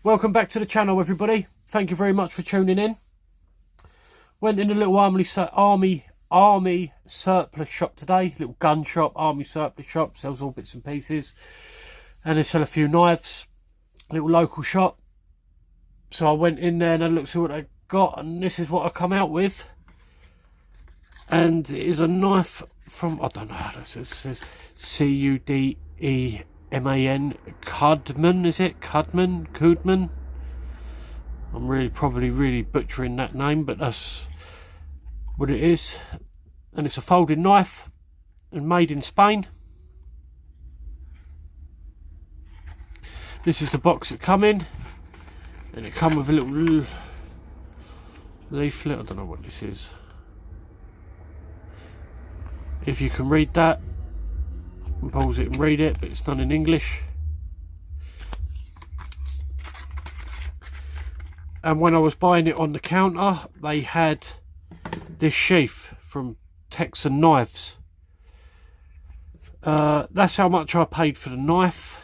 Welcome back to the channel, everybody. Thank you very much for tuning in. Went in a little army surplus shop today, little gun shop, army surplus shop, sells all bits and pieces, and they sell a few knives, little local shop. So I went in there and I looked, see what they got, and this is what I come out with. And it is a knife from, I don't know how this says, it says Cudeman, Cudeman, is it? Cudeman. I'm probably really butchering that name, but that's what it is. And it's a folding knife and made in Spain. This is the box it come in, and it come with a little leaflet. I don't know what this is. If you can read that, and pause it and read it, but it's done in English. And when I was buying it on the counter, they had this sheath from Texan Knives. That's how much I paid for the knife.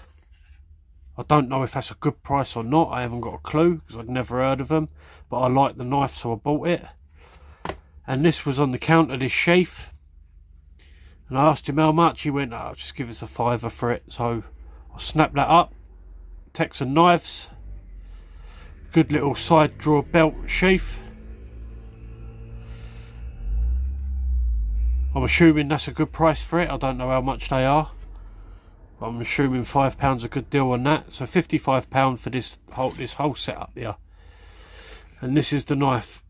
I don't know if that's a good price or not. I haven't got a clue because I'd never heard of them, but I like the knife, so I bought it. And this was on the counter, this sheath. And I asked him how much. He went, "Oh, just give us a £5 for it." So I snapped that up. Texan Knives. Good little side drawer belt sheath. I'm assuming that's a good price for it. I don't know how much they are, but I'm assuming £5 a good deal on that. So £55 for this whole setup here. And this is the knife.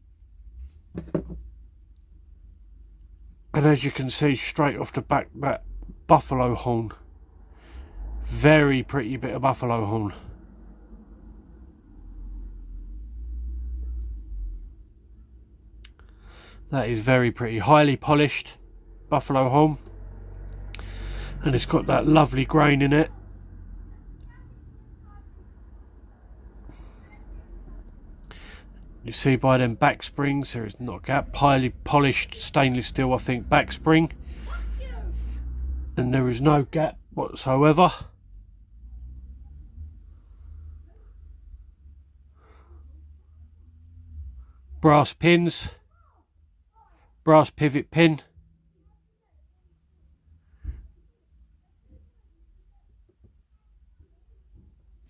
And as you can see straight off the back, that buffalo horn. Very pretty bit of buffalo horn. That is very pretty, highly polished buffalo horn, and it's got that lovely grain in it. You see by them back springs there is not a gap. Highly polished stainless steel, I think, back spring, and there is no gap whatsoever. Brass pins. Brass pivot pin.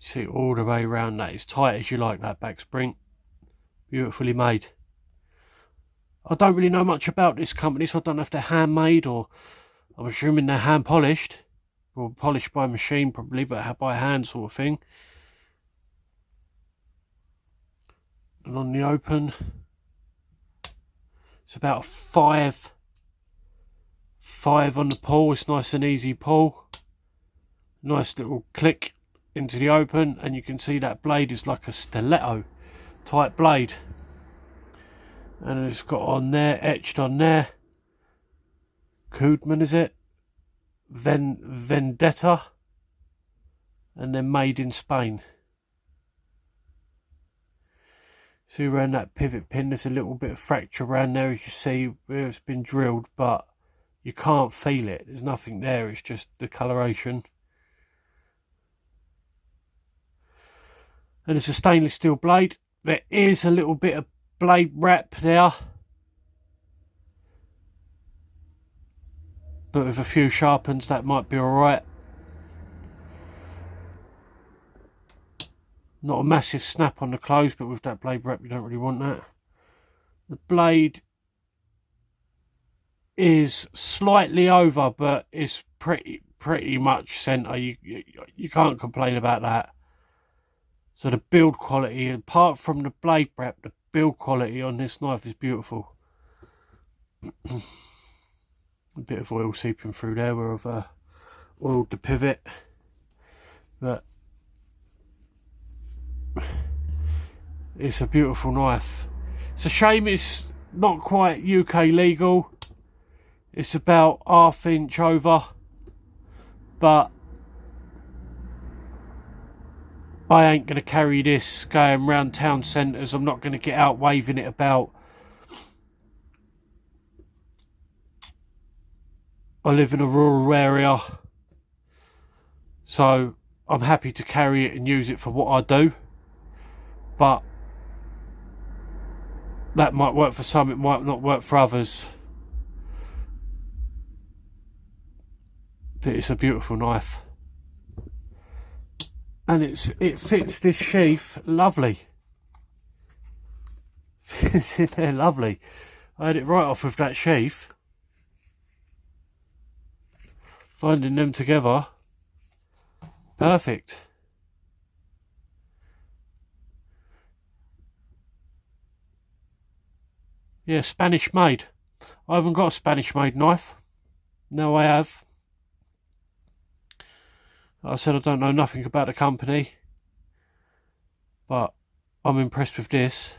You see all the way around. That is tight as you like, that back spring. Beautifully made. I don't really know much about this company, so I don't know if they're handmade or I'm assuming they're hand polished. Or polished by machine probably, but by hand sort of thing. And on the open, it's about a 5 on the pull. It's nice and easy pull. Nice little click into the open, and you can see that blade is like a stiletto type blade. And it's got on there, etched on there, Cudeman, is it? Vendetta. And then made in Spain. See around that pivot pin, there's a little bit of fracture around there, as you see where it's been drilled, but you can't feel it. There's nothing there, it's just the coloration. And it's a stainless steel blade. There is a little bit of blade wrap there, but with a few sharpens that might be alright. Not a massive snap on the close, but with that blade wrap you don't really want that. The blade is slightly over, but it's pretty much centre. You can't complain about that. So the build quality, apart from the blade wrap, the build quality on this knife is beautiful. A bit of oil seeping through there where I've oiled the pivot, but it's a beautiful knife. It's a shame it's not quite UK legal. It's about ½ inch over, but I ain't going to carry this going round town centres. I'm not going to get out waving it about. I live in a rural area, so I'm happy to carry it and use it for what I do, but that might work for some, it might not work for others. But it's a beautiful knife, and it fits this sheath lovely. Fits in there lovely. I had it right off with that sheath. Finding them together, perfect. Yeah, Spanish made. I haven't got a Spanish made knife. No, I have. Like I said, I don't know nothing about the company, but I'm impressed with this.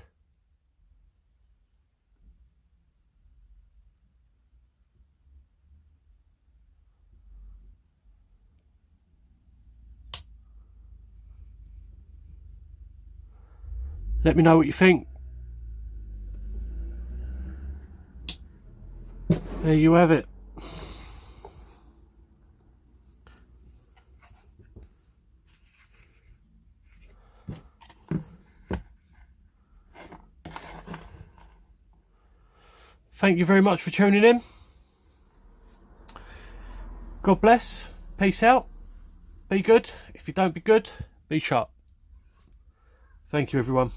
Let me know what you think. There you have it. Thank you very much for tuning in. God bless. Peace out. Be good. If you don't be good, be sharp. Thank you, everyone.